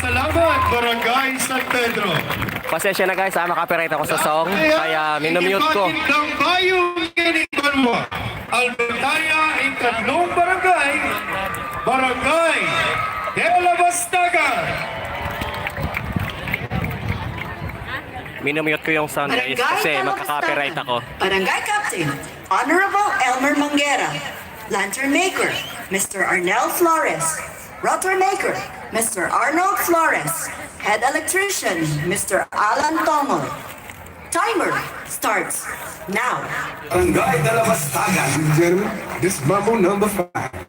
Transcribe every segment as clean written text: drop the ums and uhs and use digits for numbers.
salamat, Barangay San Pedro. Pasensya na guys, makapiright ako sa song, kaya minumute ko. Ng bayong Inibanwa, Albertaya, ikatlong barangay, Barangay de la Bastaga. Minumute ko yung sound guys kasi magkaka-copyright ako. Barangay Captain, Honorable Elmer Manguera. Lantern Maker, Mr. Arnel Flores. Router Maker, Mr. Arnold Flores. Head Electrician, Mr. Alan Tomo. Timer starts now. Barangay de la Bastaga. Ladies and gentlemen, this is Mambo number 5.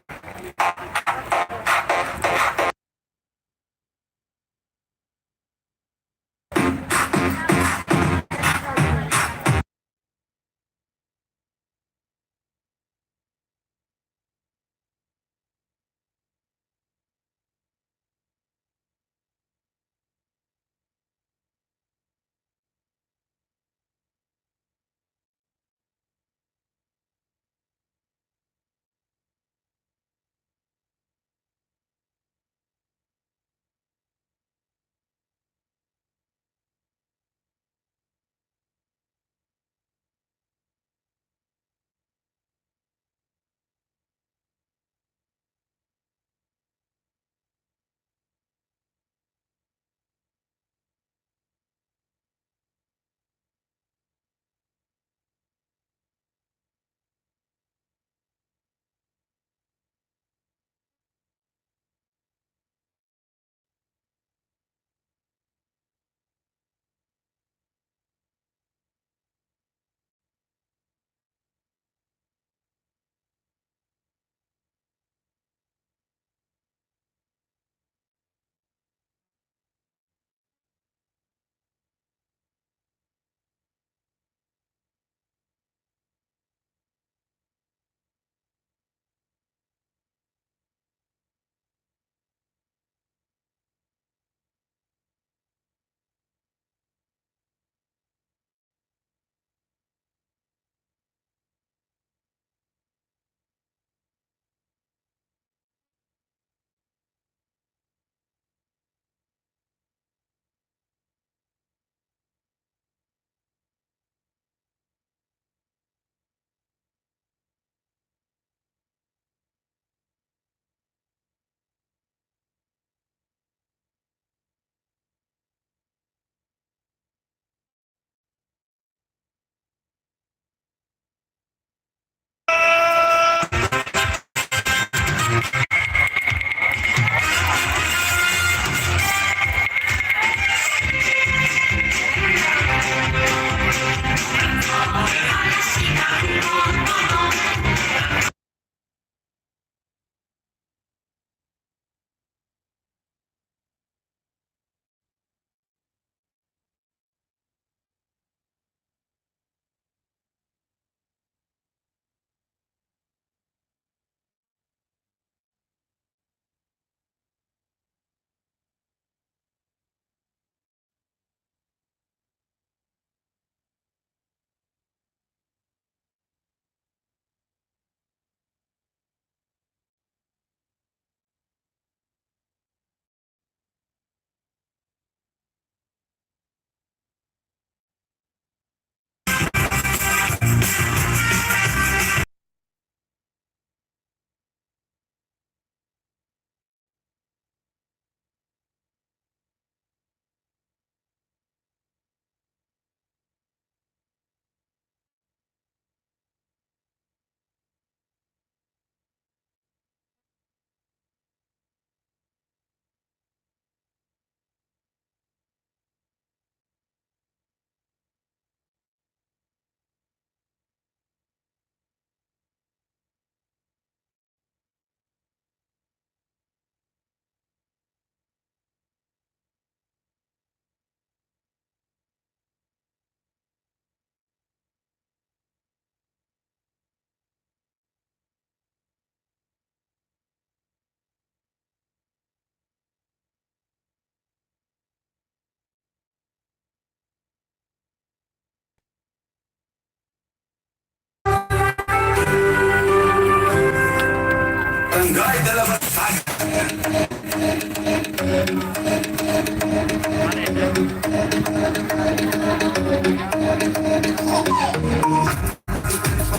Barangay de la Bastaga.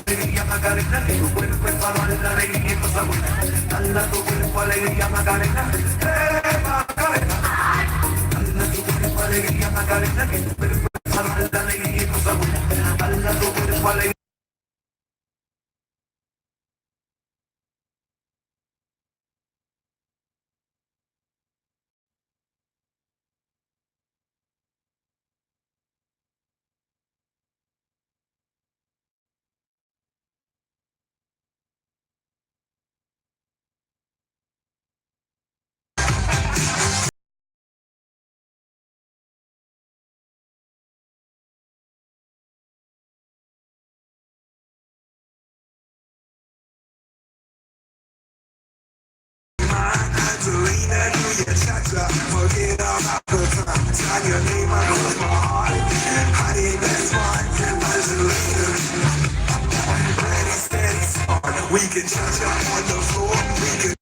Alegría Macarena, que tu cuerpo es para dar la alegría y cosas buenas. Dale a tu cuerpo alegría Macarena, Macarena. Dale a tu cuerpo alegría Macarena, que tu cuerpo es para dar la alegría y cosas buenas. Dale a tu cuerpo alegría. Angelina, do your cha-cha, forget all about the time. Sign your name, I cross my heart. Honey, that's fine. Angelina, ready, steady, start. We can cha-cha on the floor. We can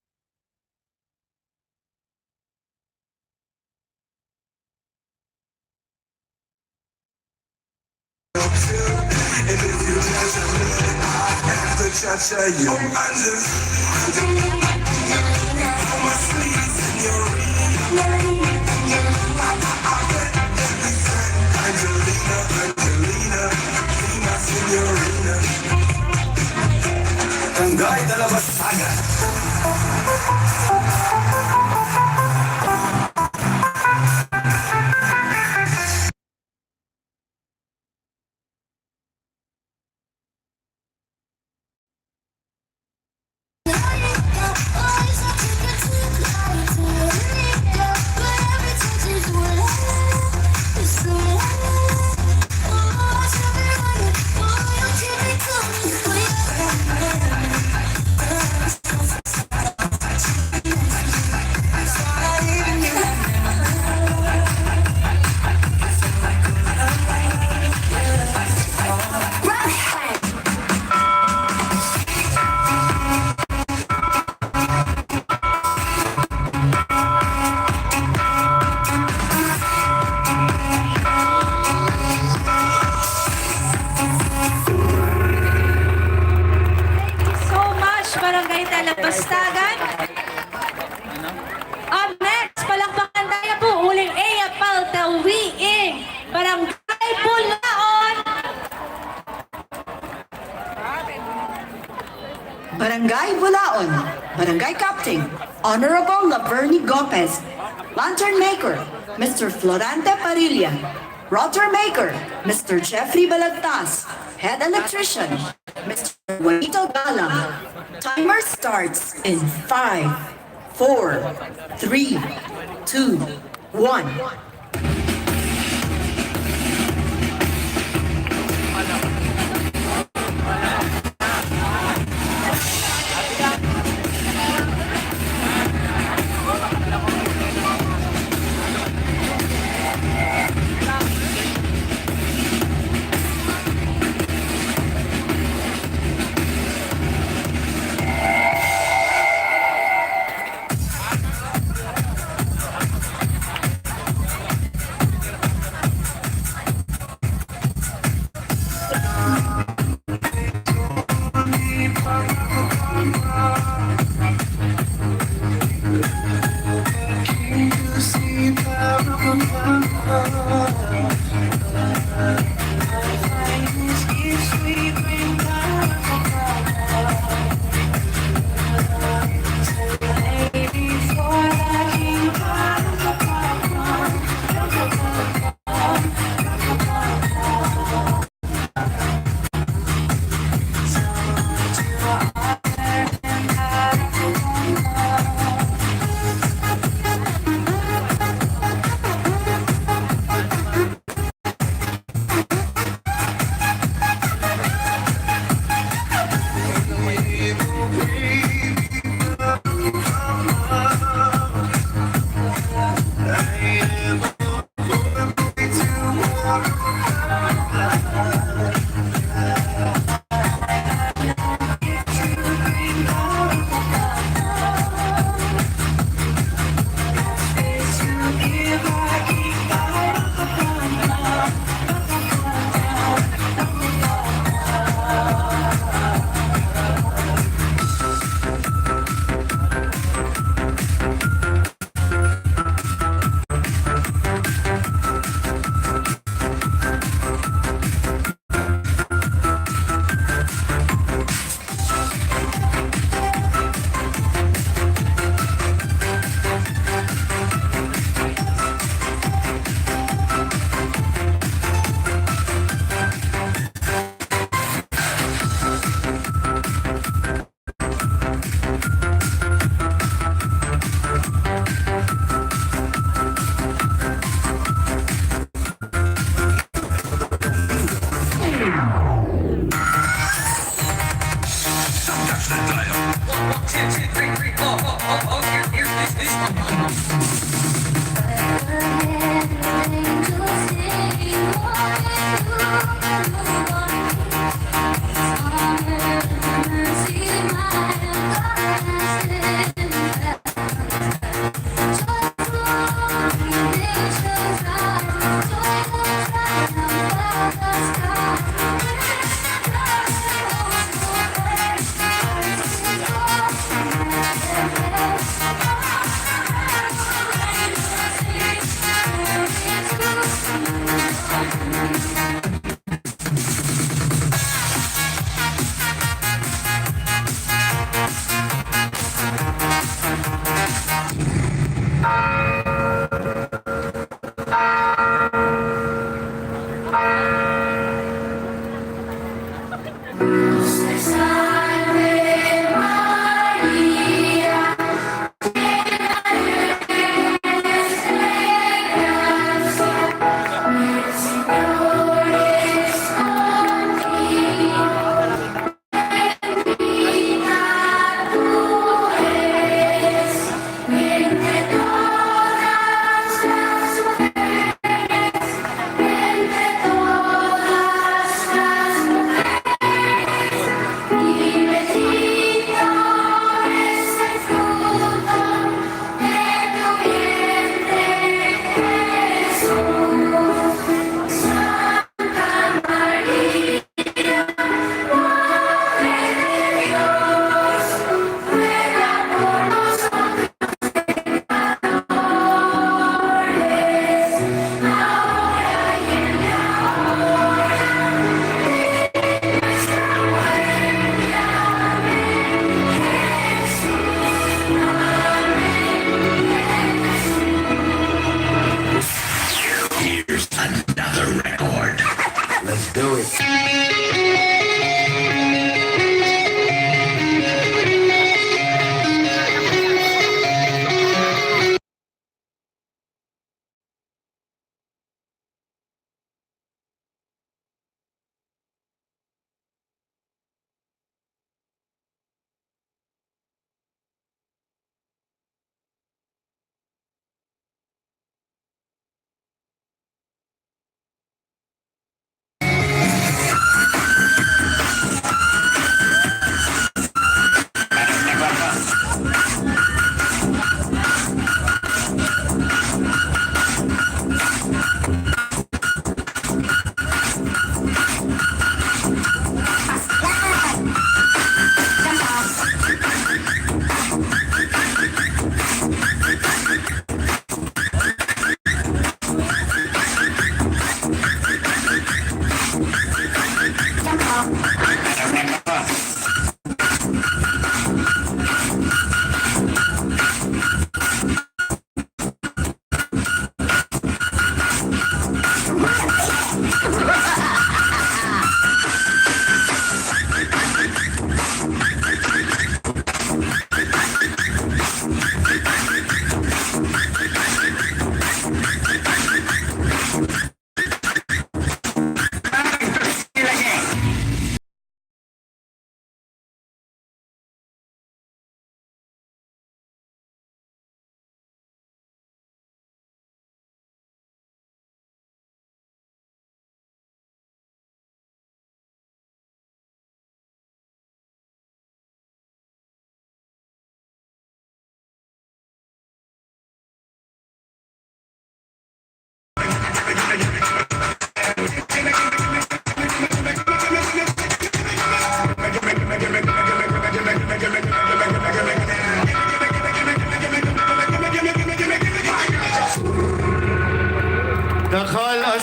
chill. And if you cha-cha me, I have to cha-cha you. Angelina, my sweet señorita. Angelina, Angelina, be my señorita. Barangay de la Bastaga. So much, Barangay Talabastagan. Up next, palakpakan tayo po, uling Ea Paltawiing, Barangay Bulaon. Barangay Bulaon, Barangay Captain, Honorable Laverny Gomez, Lantern Maker, Mr. Florante Parilla, Router Maker, Mr. Jeffrey Balagtas, Head Electrician, Mr. Juanito Galang. Timer starts in 5, 4, 3, 2, 1.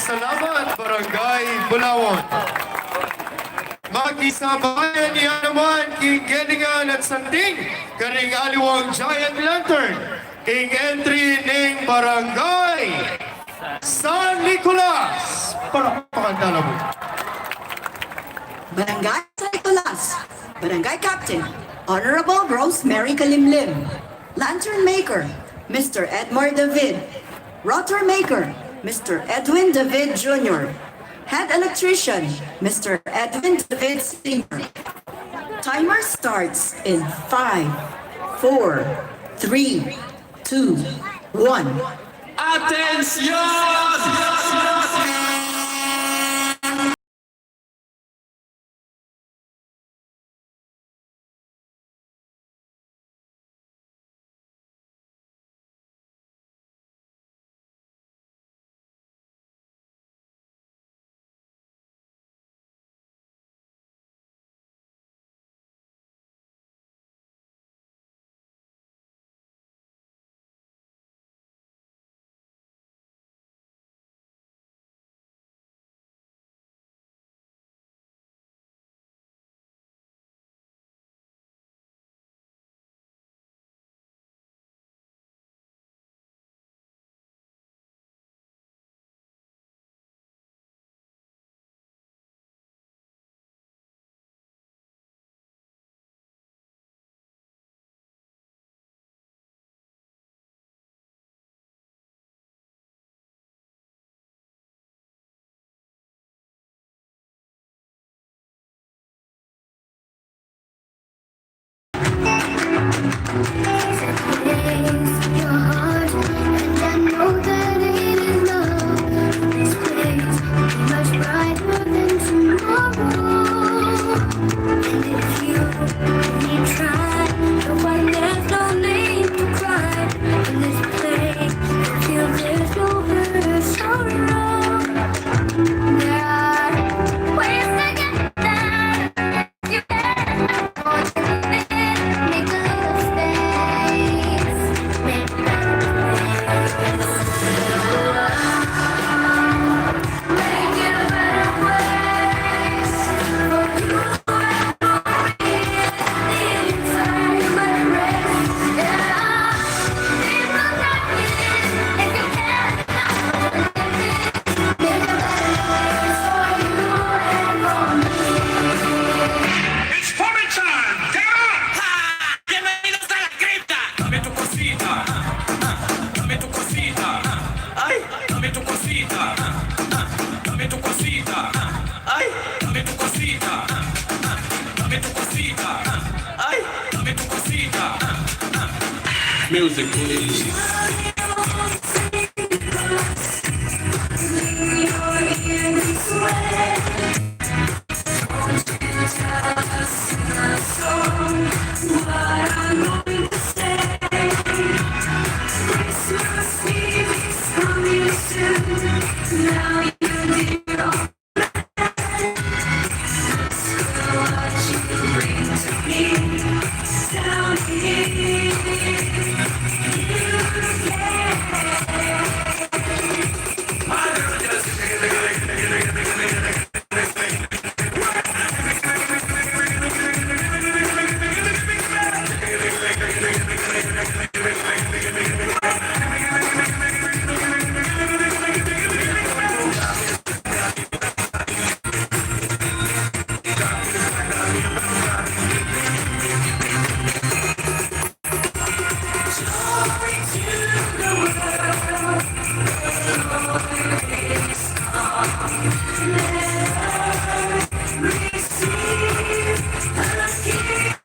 Salamat, Barangay Bulawan. Mag-isabayan niya naman king Gelingan at Santing, karing aliwang giant lantern, king entry ng Barangay San Nicolas. Para pakantala mo. Barangay San Nicolas, Barangay Captain, Honorable Rosemary Kalimlim, Lantern Maker, Mr. Edmore David, Rotor Maker, Mr. Edwin David Jr., Head Electrician, Mr. Edwin David Sr. Timer starts in 5, 4, 3, 2, 1. Your heart, and I know that it is love. This place is much brighter than tomorrow. And if you only try, you'll find there's no need to cry. In this place, you feel there's no hurt or sorrow. There are ways to get there. You can want to live, make a little space. Make a make it a better place for you and for me. Inside my race, yeah. People like this, if you can, make a better place for you and for me. It's party time! Get up! Bienvenidos a la cripta. Dame tu cosita. Dame tu cosita. Ay, dame tu cosita. Dame tu cosita. Ay, dame tu cosita. Dame tu cosita. Ay, dame tu cosita. Music, please. Receive a gift.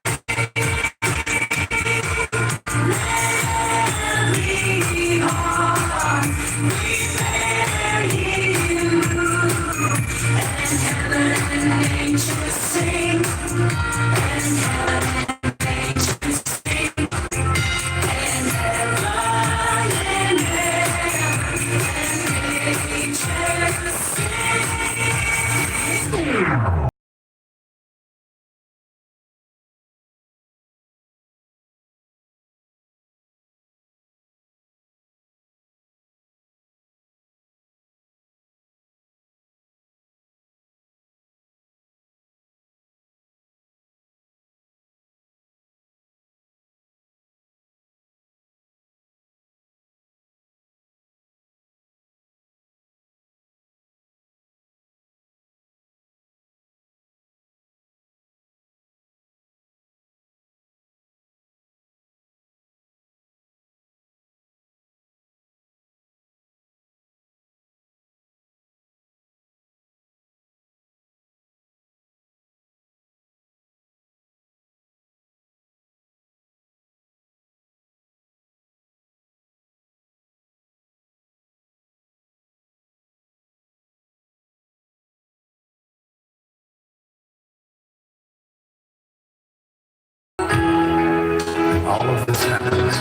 all of this happens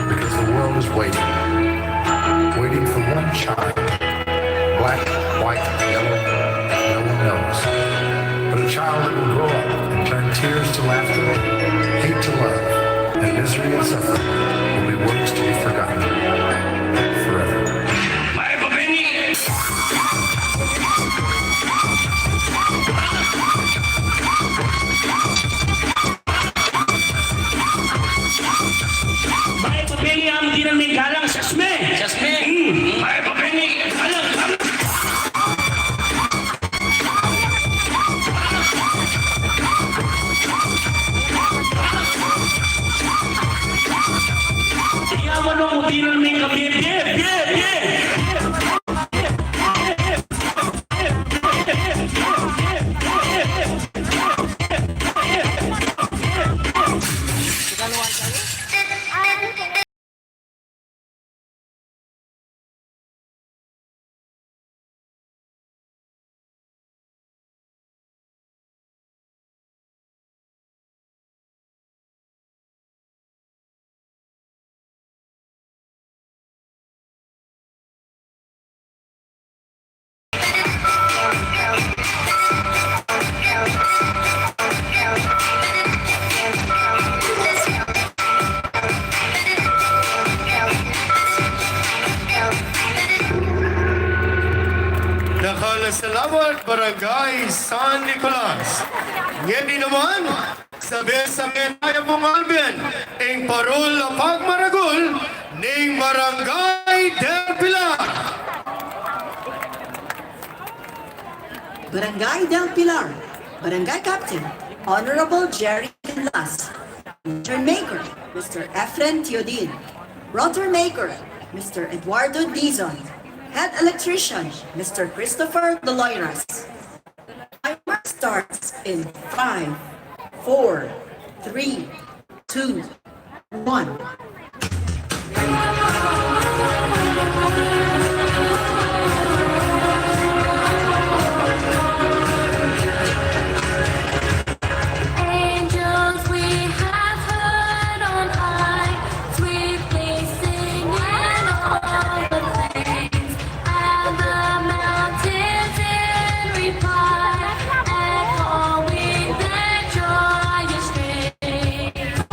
because the world is waiting for one child, black, white, yellow, no one knows, but a child that will grow up and turn tears to laughter, hate to love, and misery and suffering will be words to be forgotten forever. May papeli ang di na may galang sa SME. Sa SME? May papeli galang. Iyaman mo di na may kapiye. Salamat Barangay San Nicolas. Ngayon naman, sabi sa menaya mong Alvin, ang parol na pagmaragol ng Barangay del Pilar. Barangay del Pilar, Barangay Captain, Honorable Jerry Canlas, Lantern Maker, Mr. Efren Teodin, Rotor Maker, Mr. Eduardo Dizon, Head Electrician, Mr. Christopher Doloiras. Timer starts in 5, 4, 3, 2, 1. Angels we have heard on high, sweetly singing all the things, and the mountains in reply, echoing their joyous strains.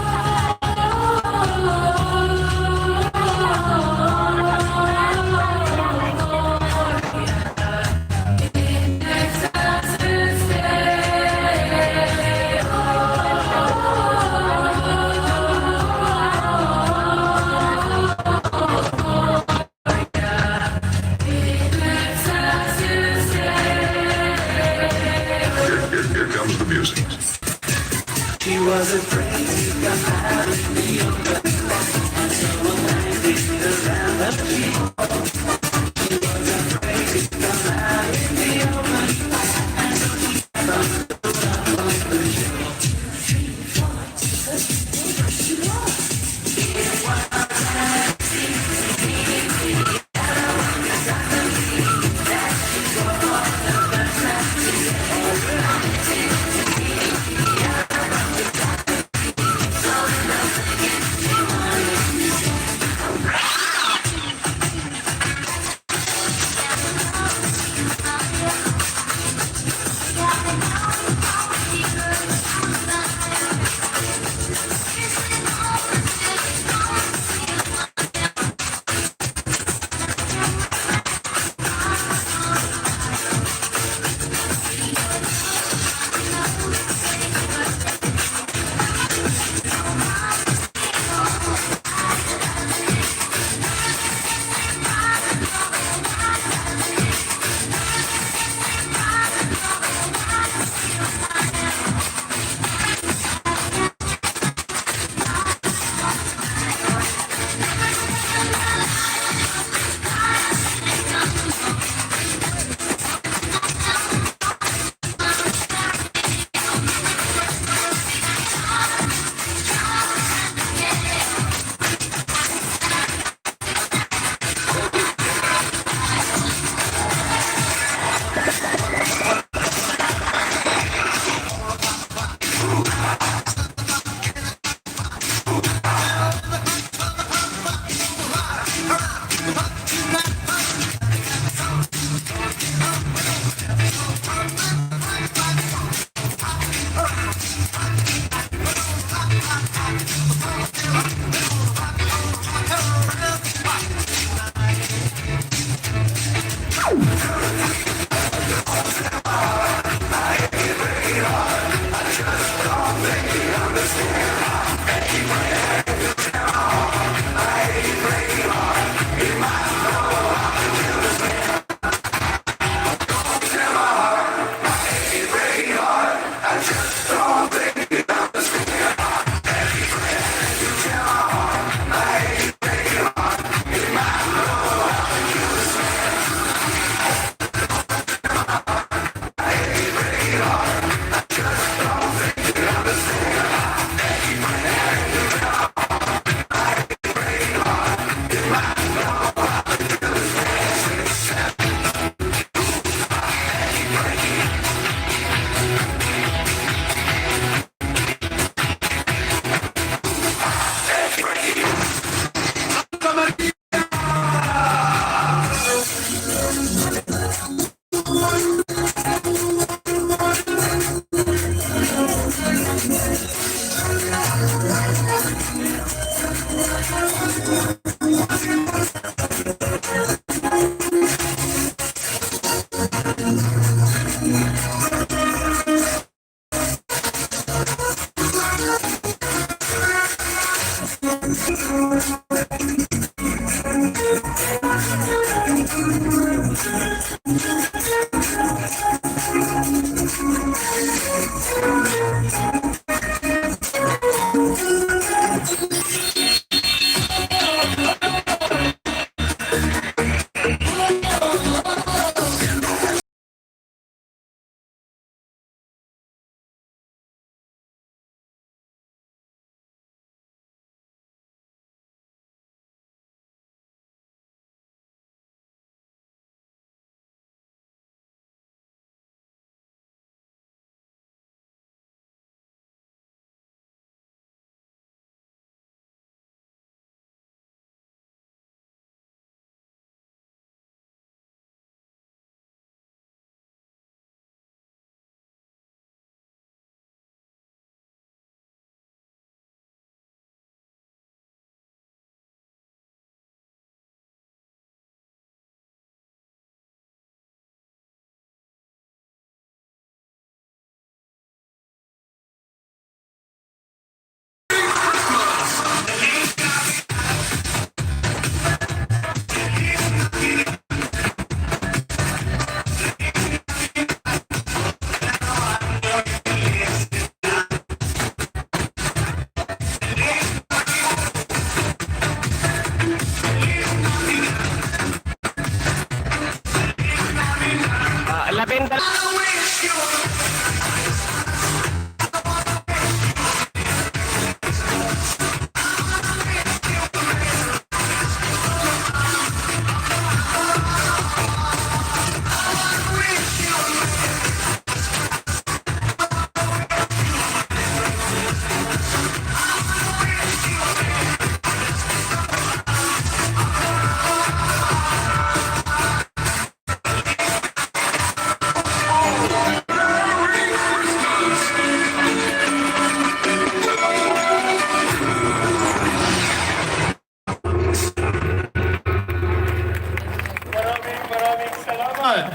Maraming salamat.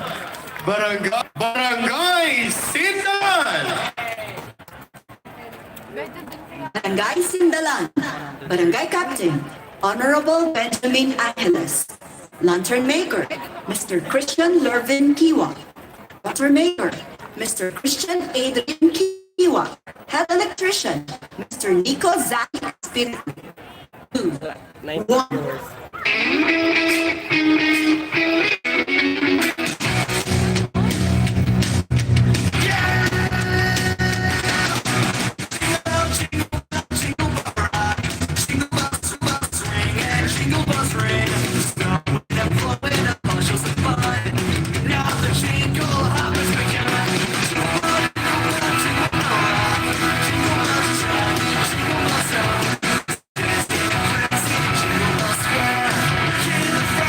Barangay Sindalan. Barangay Sindalan. Barangay Captain, Honorable Benjamin Angeles. Lantern Maker, Mr. Christian Lervin Kiwa. Water Maker, Mr. Christian Adrian Kiwa. Head Electrician, Mr. Nico Zaki Spiritu. 2, 1. Jingle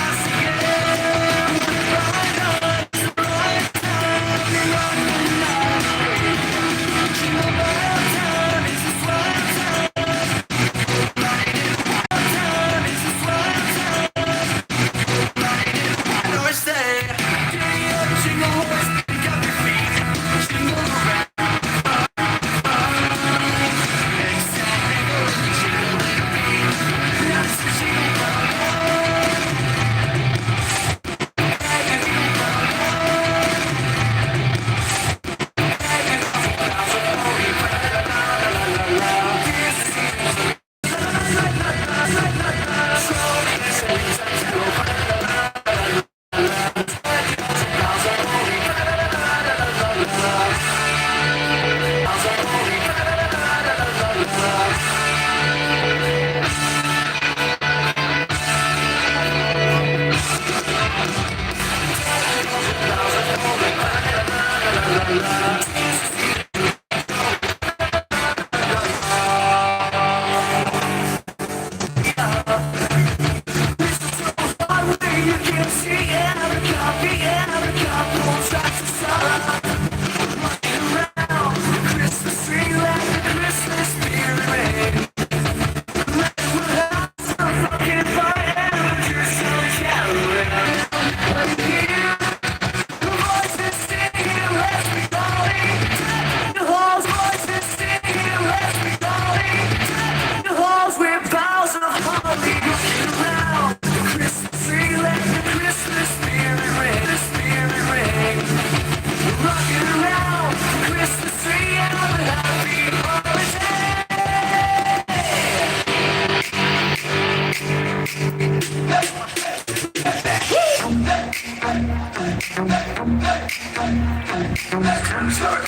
Start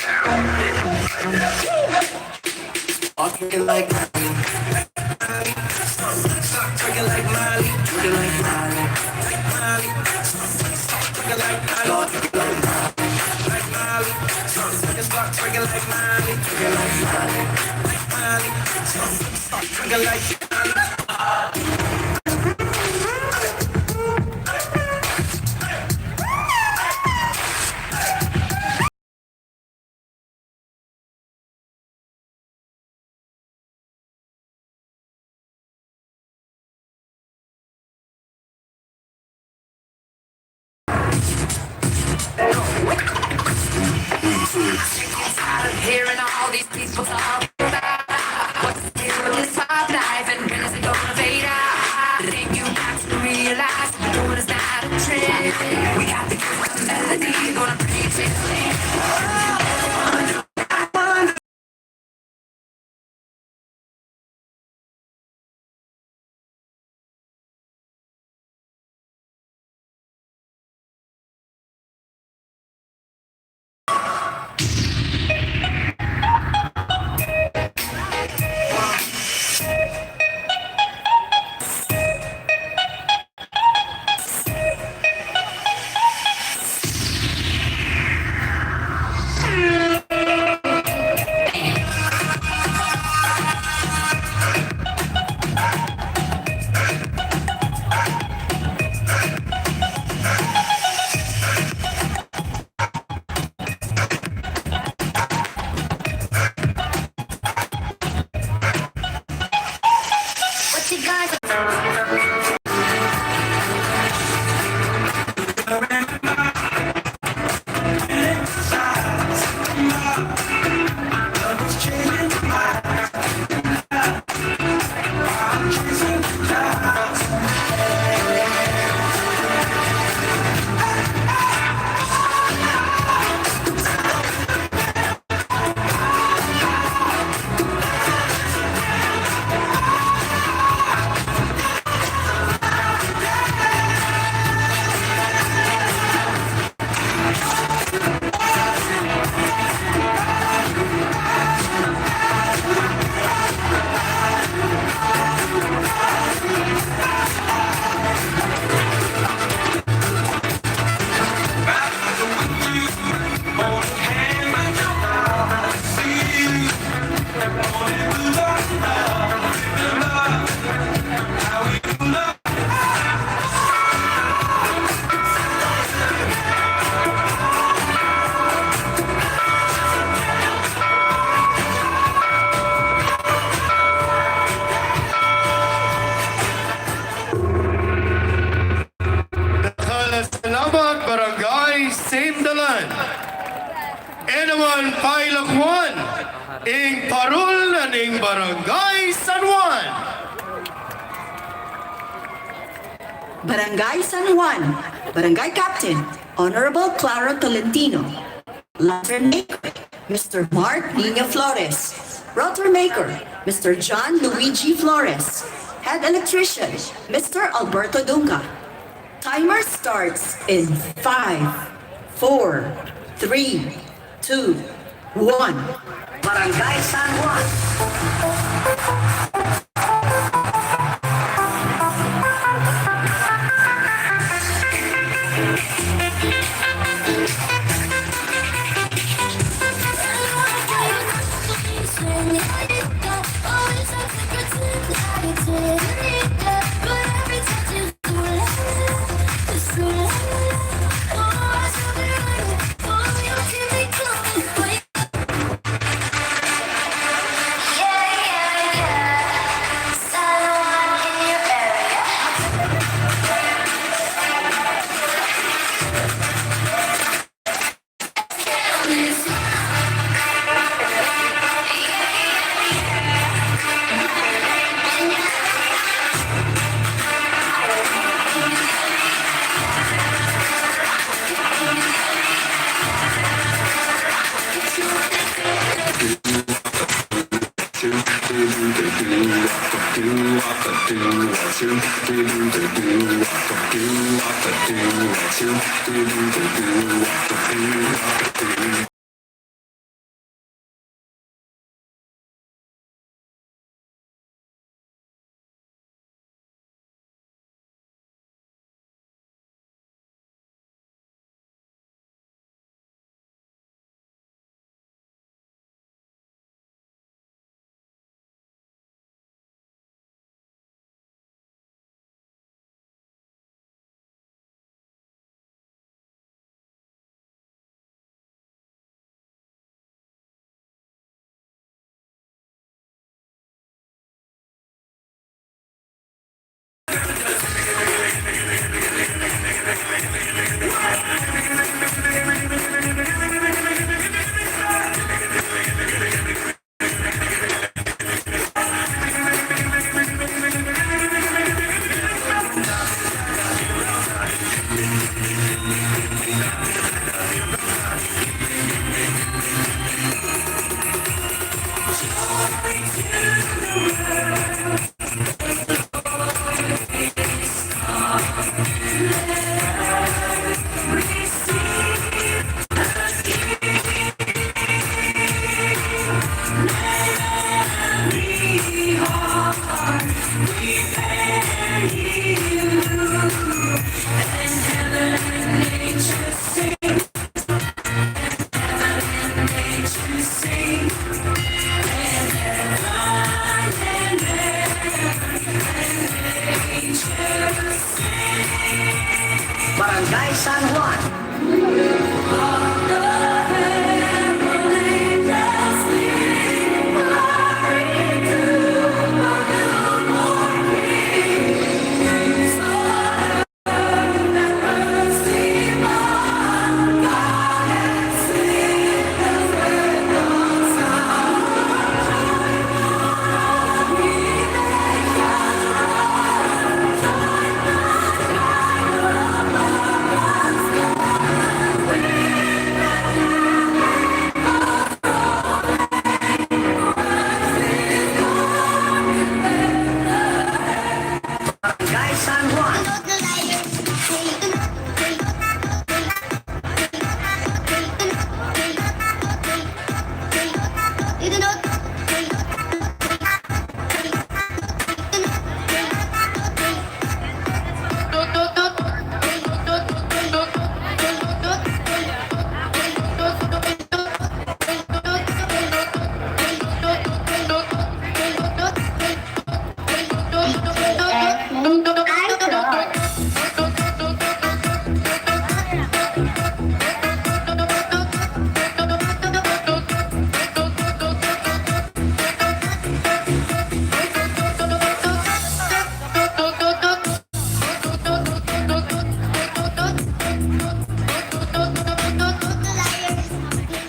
twerking like Miley. Start twerking like Miley. Twerking like Miley. Like Miley. Start twerking like Miley. Like Miley. Start twerking like Miley. Twerking like Miley. Like Miley. Start twerking like Miley. Hearing all these people talk about what's the deal with this pop life and when is it gonna fade out? Then you got to realize what we're doing is not a trend. We got the good melody, gonna preach it. What you guys? Salamat Barangay Same Dalan. Enaman Pailakwan. Ing Parul ning Barangay San Juan. Barangay San Juan, Barangay Captain, Honorable Clara Tolentino. Lantern Maker, Mr. Mark Nino Flores. Router Maker, Mr. John Luigi Flores. Head Electrician, Mr. Alberto Dunga. Timer starts in 5, 4, 3, 2, 1. Barangay San Juan. Barangay San Juan.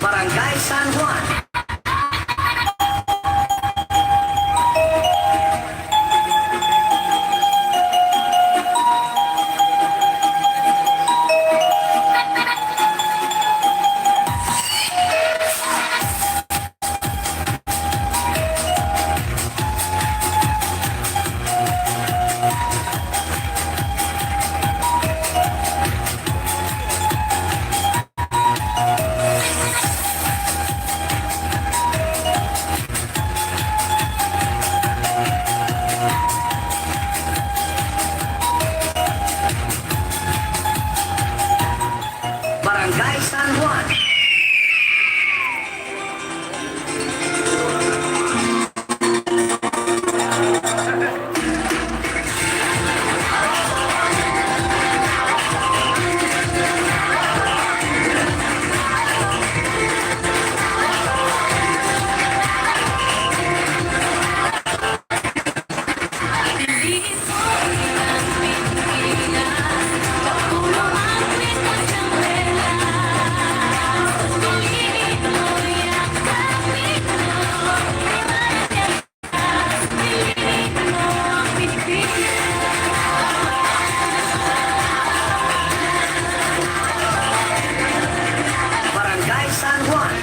Barangay San Juan. Barangay San Juan. Barangay San Juan. Barangay San Juan.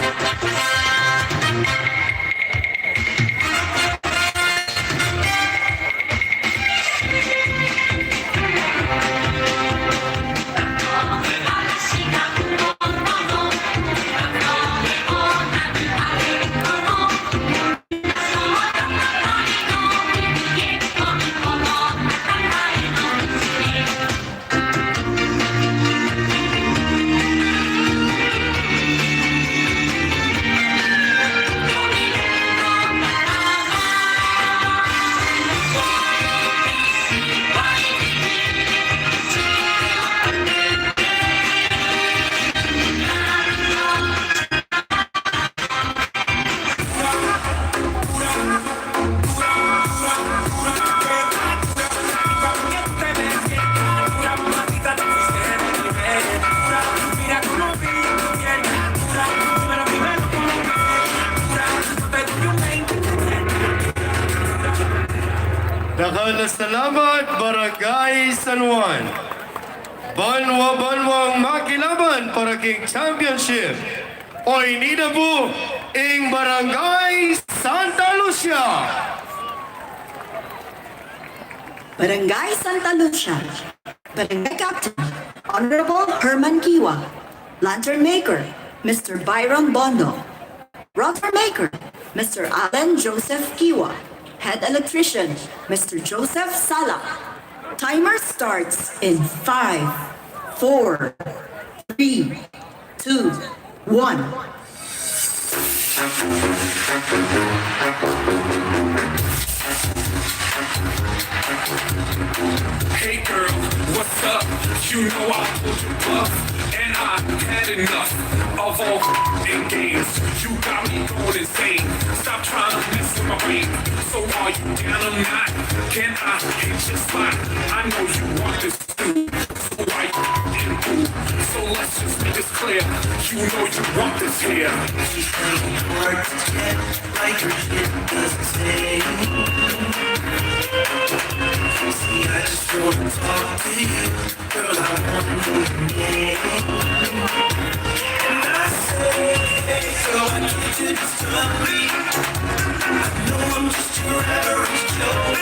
Salamat, Barangay San Juan. Banwa-banwang makilaban para king championship. Oy ninabu ing Barangay Santa Lucia. Barangay Santa Lucia. Barangay Captain, Honorable Herman Kiwa. Lantern Maker, Mr. Byron Bondo. Rotor Maker, Mr. Alan Joseph Kiwa. Head Electrician, Mr. Joseph Sala. Timer starts in 5, 4, 3, 2, 1. Hey girl, what's up? You know I pulled your bluff, and I had enough of all and games. You got me going insane. Stop trying to mess with my brain. So are you down or not? Can I hit your spot? I know you want this too. So why you in boo? So let's just make this clear. You know you want this here. Like your shit doesn't say. See, I just wanna talk to you, girl. I wanna know your name. And I say, hey, girl, I need you to just tell me. I know I'm just your average Joe.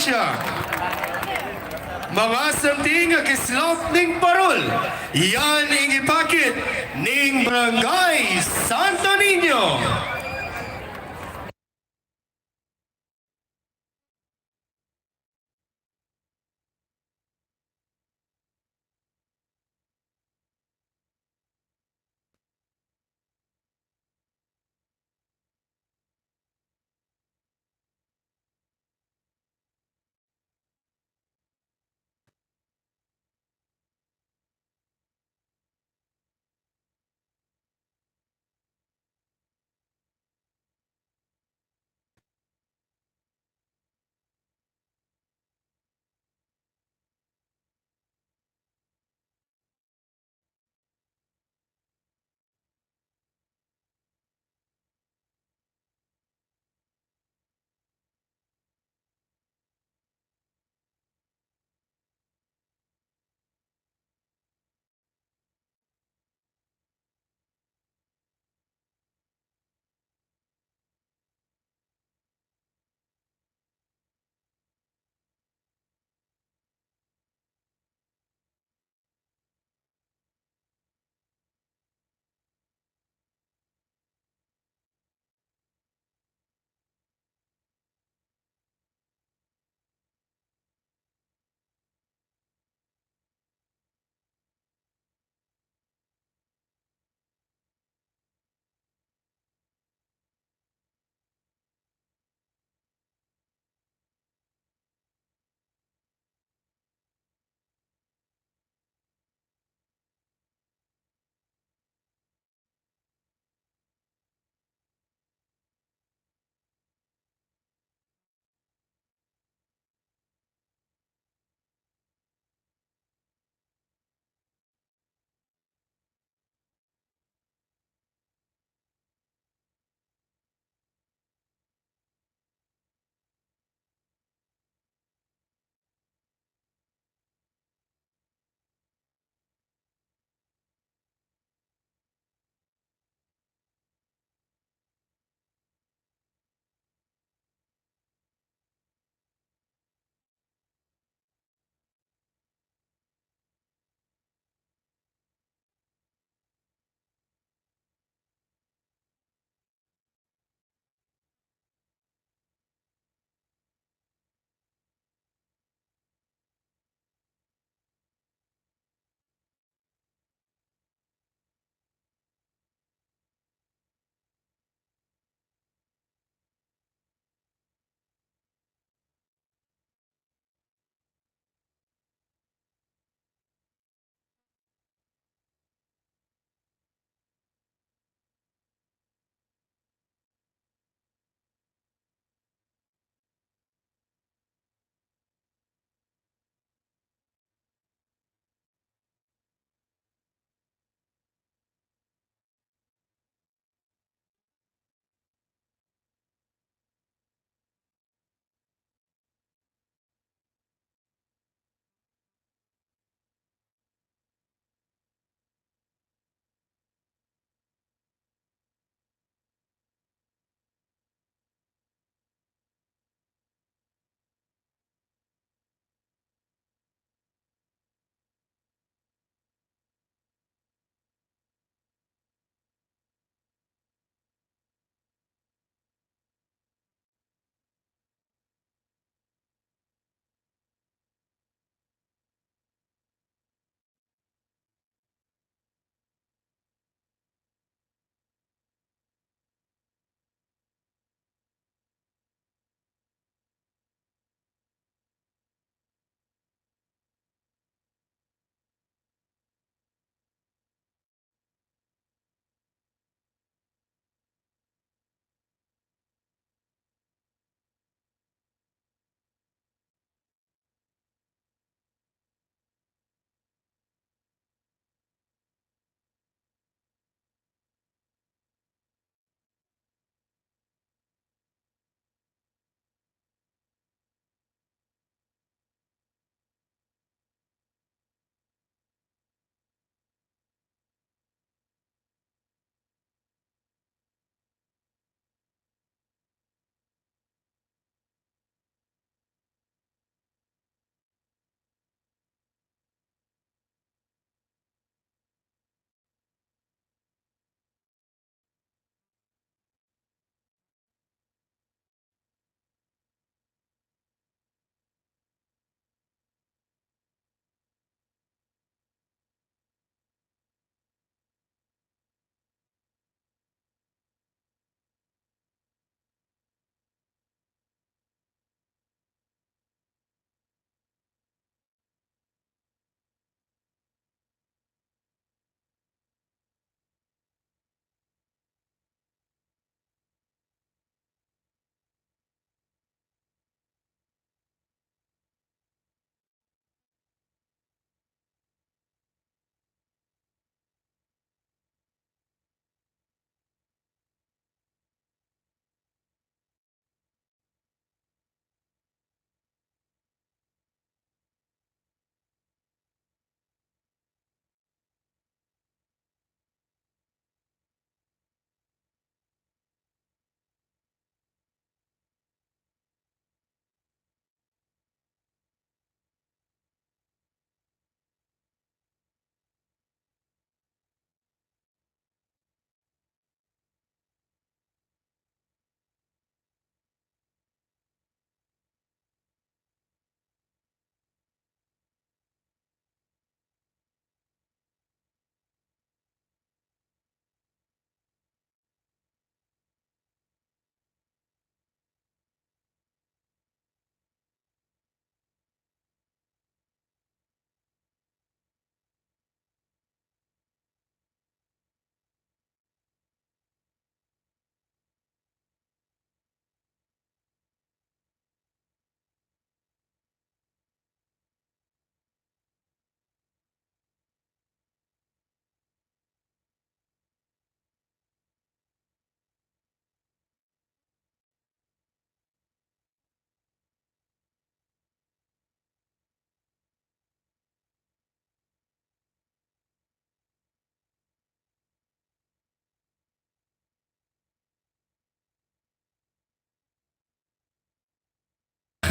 grasya. Mga santing kislop ning parol, yan ing ipakit ning Barangay Santo Niño.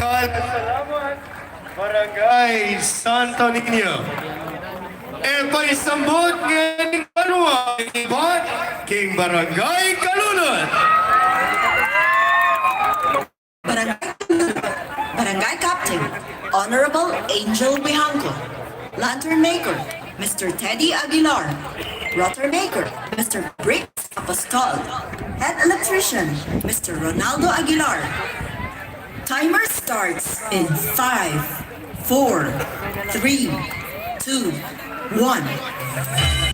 Salamat, Barangay Santo Niño. E paisambot ngayon kanwa, ibat, King Barangay Kalunod. Barangay Captain, Honorable Angel Bihanco. Lantern Maker, Mr. Teddy Aguilar. Rotor Maker, Mr. Briggs Apostol. Head Electrician, Mr. Ronaldo Aguilar. Timer starts in 5, 4, 3, 2, 1.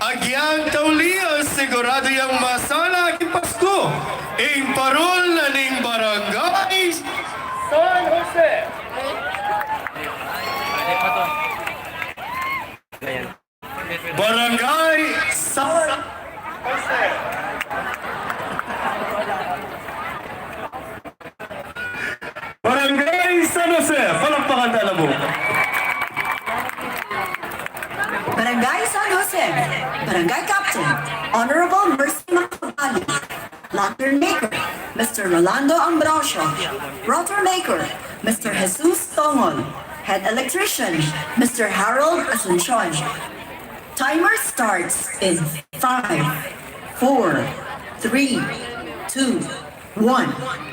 Agyang tauliyo, sigurado yung masala aking Pasko. Ing parol na ning barangay San Jose. Barangay San Jose. Barangay San Jose. Palakpakan tala mo. Barangay San Jose, Barangay Captain, Honorable Mercy Macabali, Lantern Maker, Mr. Rolando Ambrosio, Rotor Maker, Mr. Jesus Tongol, Head Electrician, Mr. Harold Asuncion. Timer starts in 5, 4, 3, 2, 1.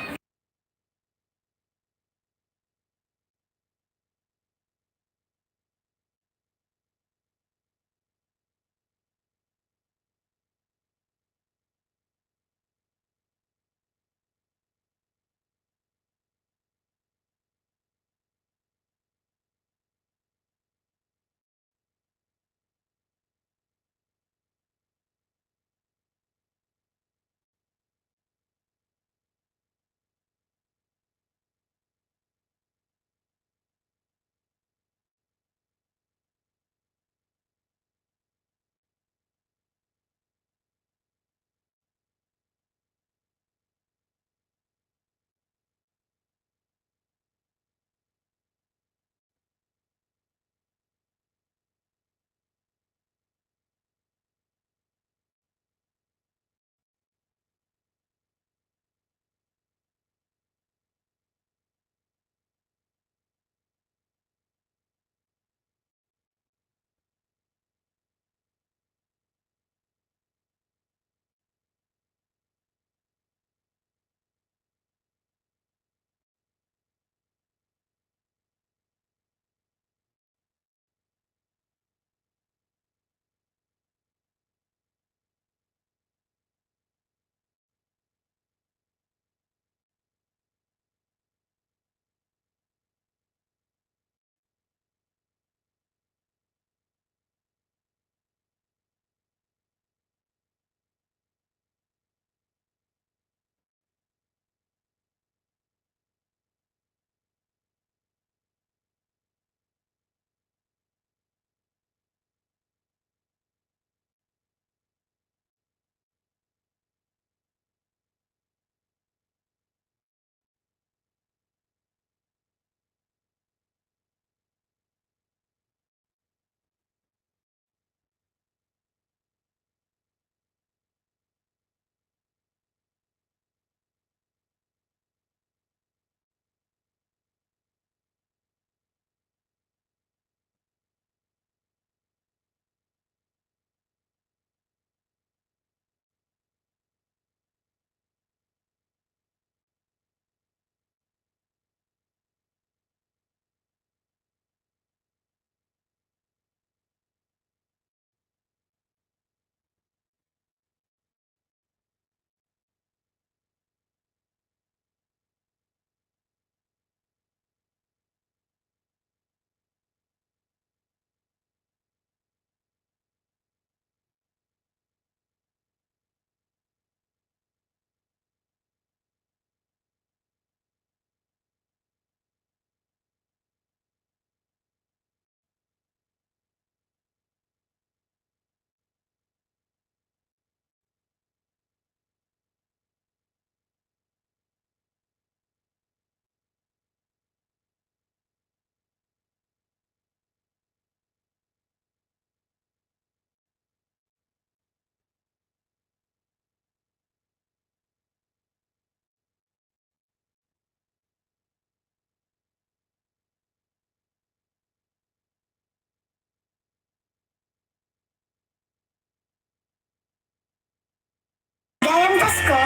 Gayang Pasko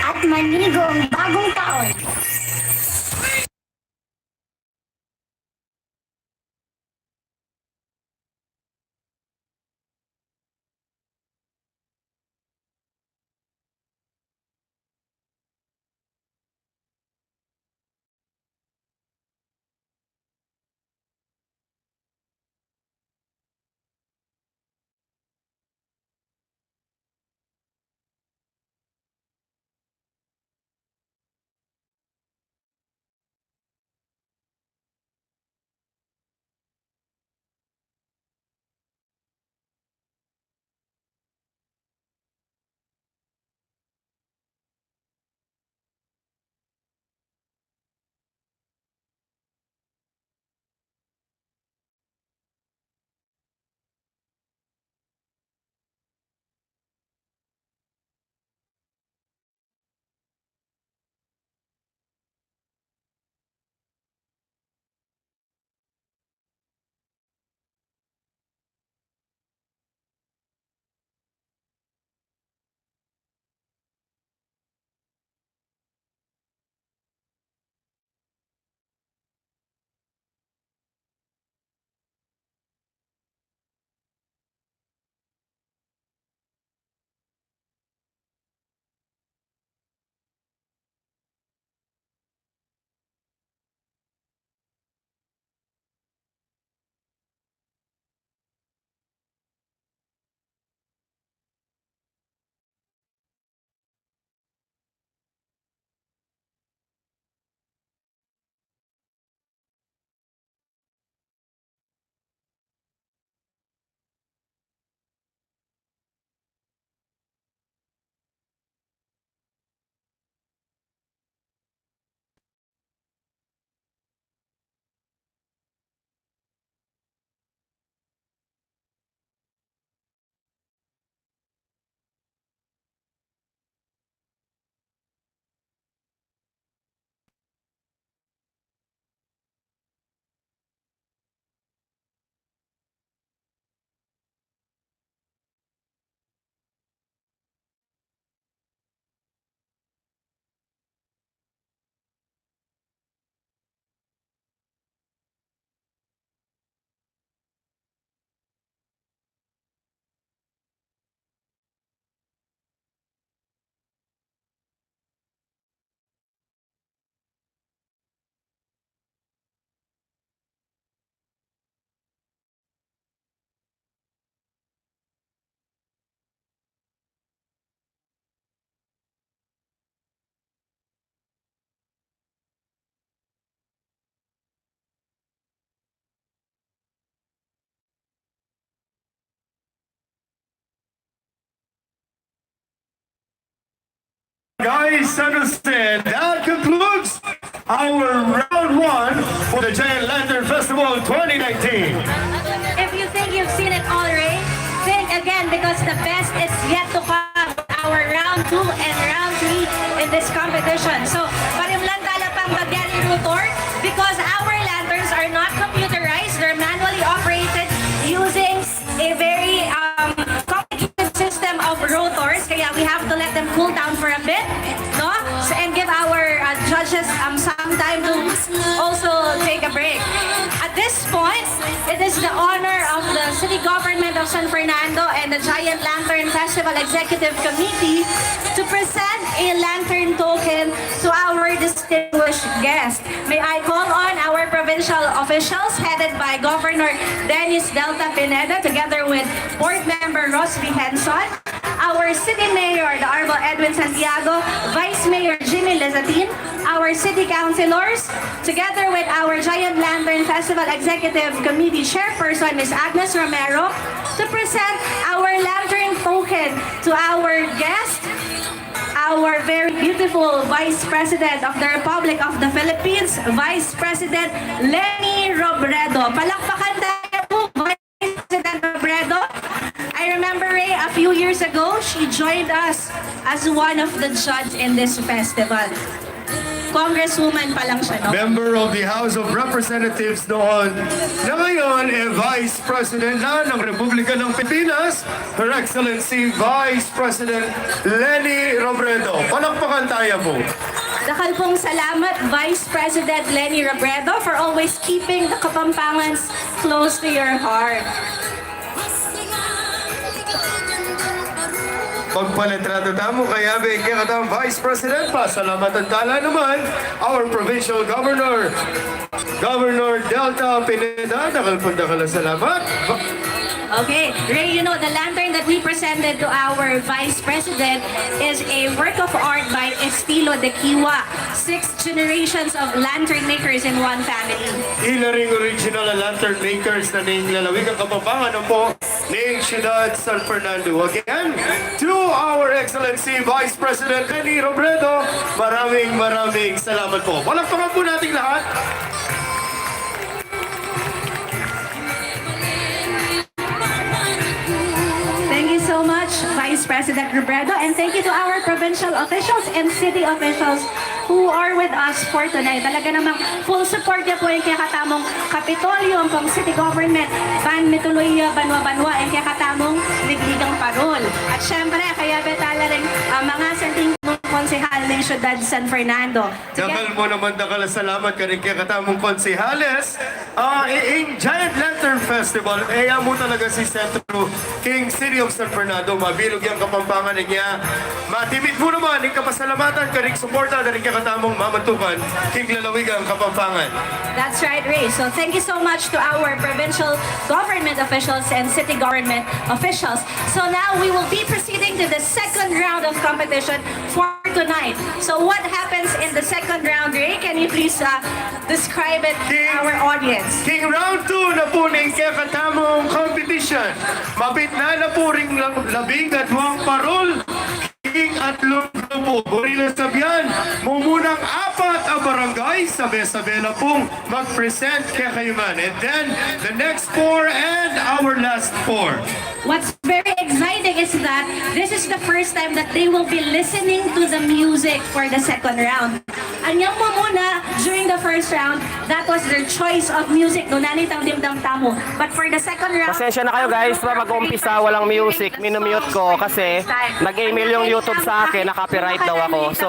at manigong bagong taon. Guys, San Jose, that concludes our round one for the Giant Lantern Festival 2019. If you think you've seen it already, think again because the best is yet to come. Our round 2 and round 3 in this competition. So, parimlantala pang Bagyari Rotor because our lanterns are not computerized. They're manually operated using a very complicated system of rotors. Kaya we have to let them cool down for a bit, no? So, and give our judges some time to also take a break. At this point, it is the honor of the City Government of San Fernando and the Giant Lantern Festival Executive Committee to present a lantern token to our distinguished guest. May I call on our provincial officials headed by Governor Dennis Delta Pineda together with Board Member Rosby Henson, our City Mayor, the Honorable Edwin Santiago, Vice Mayor Jimmy Lezatin, our City Councilors, together with our Giant Lantern Festival Executive Committee Chairperson, Ms. Agnes Romero, to present our lantern token to our guest, our very beautiful Vice President of the Republic of the Philippines, Vice President Leni Robredo. Palakpakan tayo po, Vice President Robredo. I remember, Ray, a few years ago, she joined us as one of the judges in this festival. Congresswoman pa lang siya, no? Member of the House of Representatives noon, na ngayon Vice President na ng Republika ng Pilipinas, Her Excellency Vice President Leni Robredo. Palakpakan tayo po. Dakal pong salamat, Vice President Leni Robredo, for always keeping the Kapampangans close to your heart. Pagpalitrato tamo kaya bigyan ka Vice President pa. Salamat at tala naman our Provincial Governor, Governor Delta Pineda. Dakal salamat. Okay, Ray, you know, the lantern that we presented to our Vice President is a work of art by Estilo de Kiwa. 6 generations of lantern makers in one family. Ilaring original lantern makers na ning lalawig ang Kapampangan po ning Siyudad San Fernando. Again, to our Excellency Vice President Leni Robredo, maraming salamat po. Palakpakan po natin lahat. Thank you so much, Vice President Robredo, and thank you to our provincial officials and city officials who are with us for tonight. Talaga namang full support niya po yung kakatamong Kapitolyo, ang pang city government, Ban Mituloy Banwa, yung kakatamong Ligligang Parol. At syempre, kaya betala rin mga senting konsehal ng Siyudad San Fernando. Dakal mo naman salamat ka rin kakatamong konsehales. In Giant Lantern Festival, mo talaga si Centro King City of San Fernando, mabilog yung Kapampangan niya. Matimit mo naman, yung kapasalamatan ka rin suporta na rin kakatamong mamantukan, King Lalawigang Kapampangan. That's right, Ray. So thank you so much to our provincial government officials and city government officials. So now we will be proceeding to the second round of competition for tonight. So what happens in the second round, Ray? Can you please describe it to our audience? King Round 2 na po ning kakatamong competition. Mapit na po ring labing katwang parol. King at Lumpo, Gorilla Sabian, mumunang 4 ang barangay, sabi-sabi na pong mag-present kay Kayuman. And then, the next 4 and our last 4. What's very exciting is that this is the first time that they will be listening to the music for the second round. Anyang mo muna, during the first round, that was their choice of music. Nunanit ang dimdam tamo. But for the second round... Pasensya na kayo guys, mag-umpisa walang music, minumute ko kasi nag-email yung YouTube sa akin, na-copyright daw ako. So,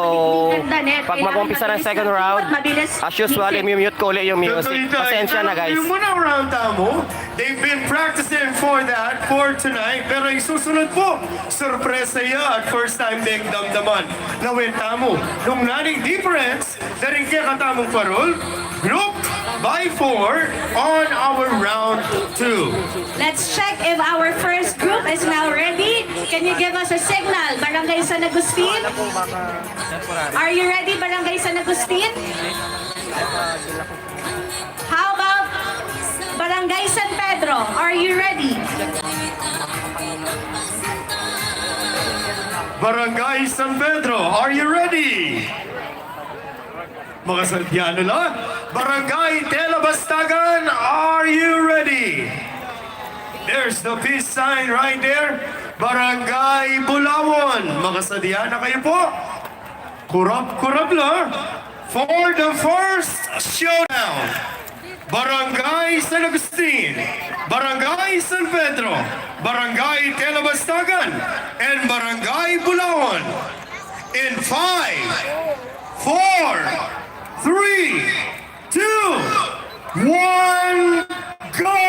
pag mag-umpisa ng second round, as usual, i-mute ko ulit yung music. Pasensya na guys. Yung muna round tamo, they've been practicing for that, for tonight, pero yung susunod po, surpresa ya at first time ding damdaman. Nawenta mo, nung naning difference, na rin kaya katamong parol, group by 4 on our round 2. Let's check if our first group is now ready. Can you give us a signal? Barangay San Agustin? Are you ready, Barangay San Agustin? How about Barangay San Pedro? Are you ready? Barangay San Pedro, are you ready? Mga Santiano na. Barangay Telabastagan, are you ready? There's the peace sign right there. Barangay Bulawon, mga Santiano kayo po. Kurap-kurap lang. For the first showdown, Barangay San Agustin, Barangay San Pedro, Barangay Telabastagan, and Barangay Bulawon. In 5, 4, 3, 2, 1, go!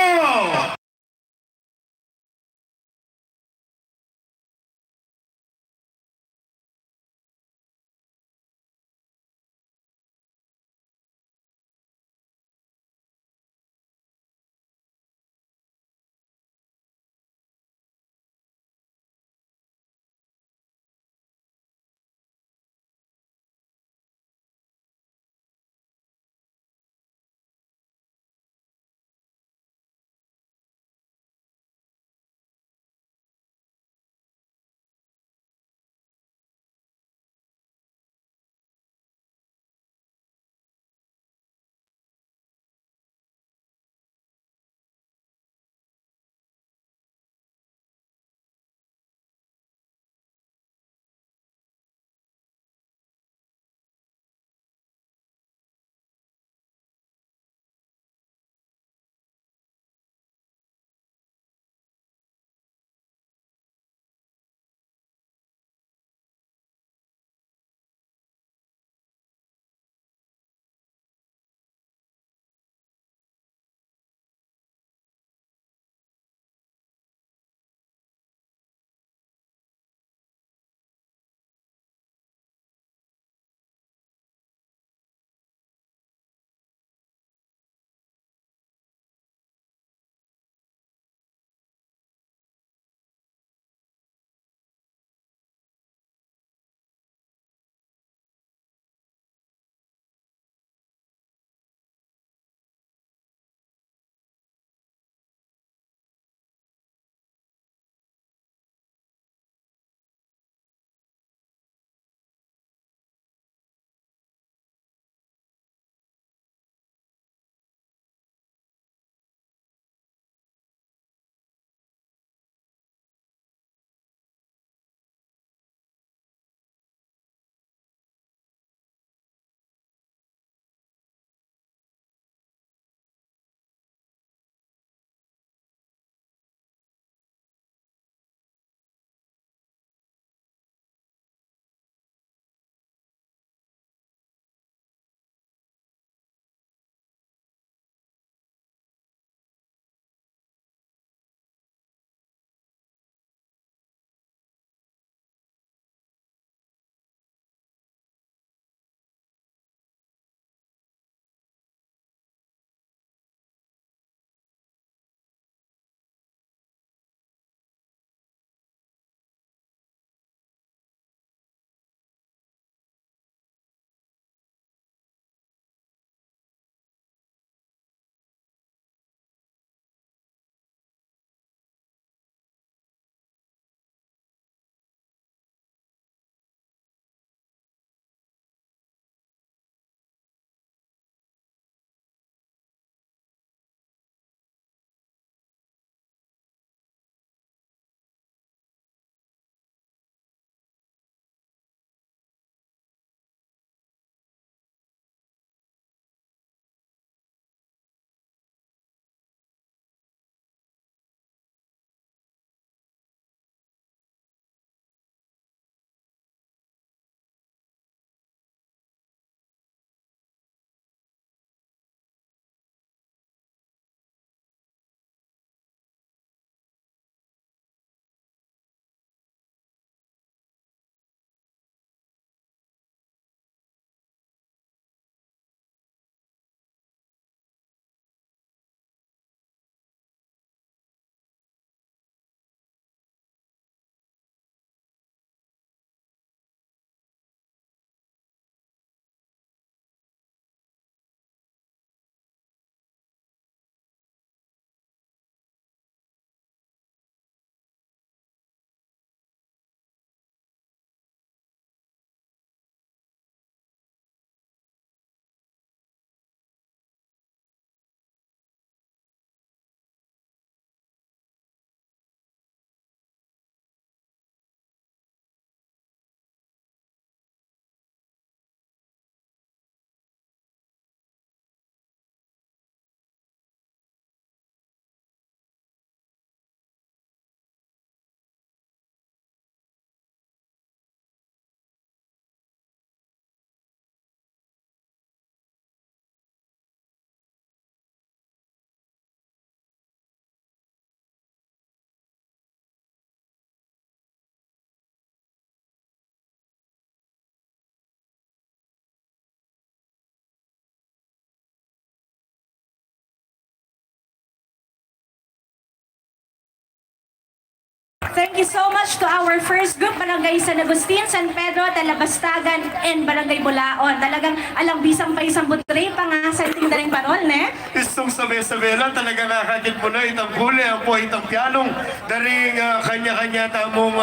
Thank you so much to our first group, Barangay San Agustin, San Pedro, Talabastagan, and Barangay Bulaon. Talagang alang bisang pa isang butray, pangasanting na rin parol, ne? Istong sabi-sabi lang, talaga nakakit mo na itang huli, ang po itang pianong, daring kanya-kanya tamong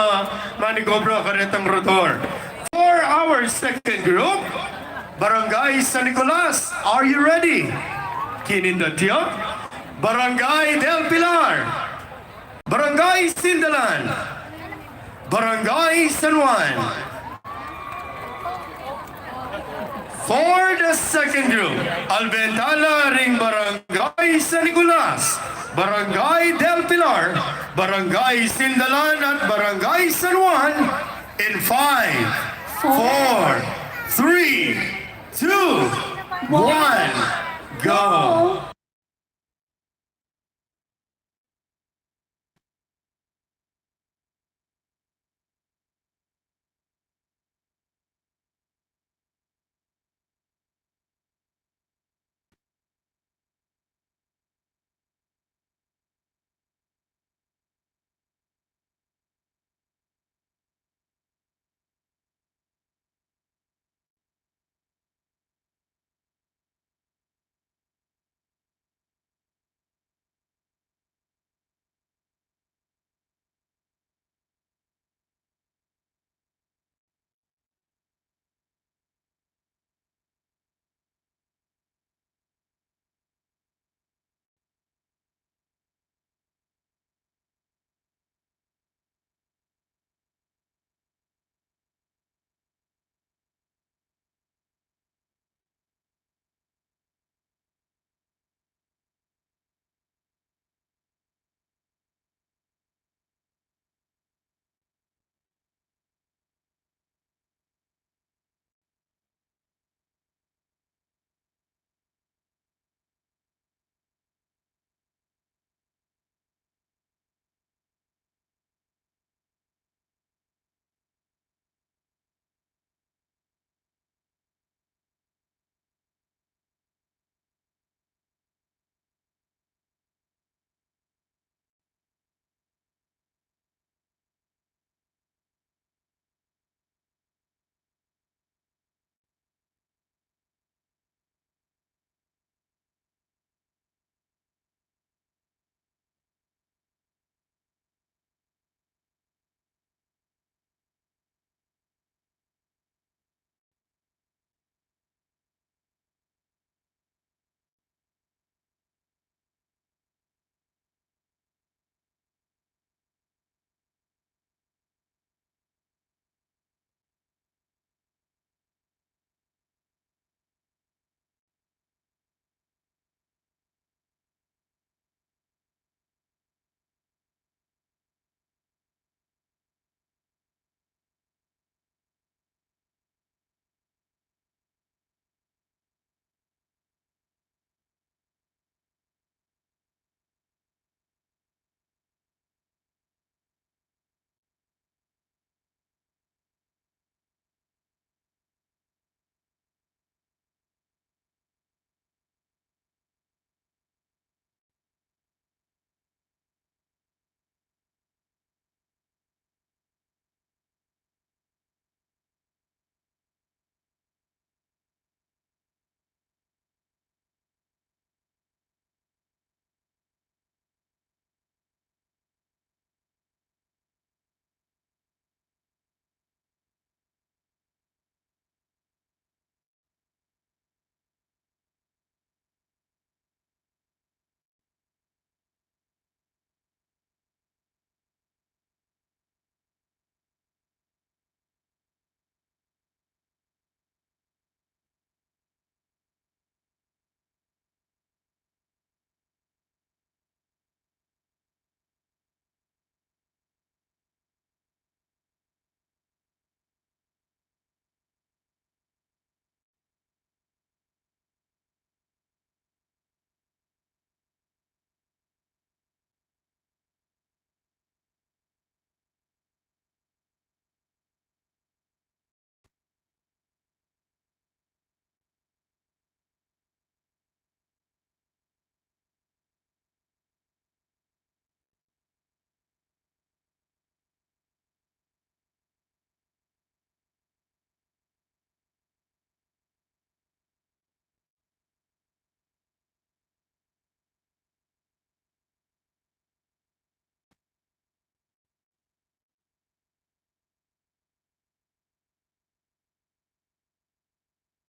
manigobro karetang rotor. For our second group, Barangay San Nicolas, are you ready? Kinindatya, Barangay Del Pilar, Barangay Sindalan, Barangay San Juan. For the second group, Albentala ring Barangay San Nicolas, Barangay Del Pilar, Barangay Sindalan at Barangay San Juan in 5, 4, 3, 2, 1, go!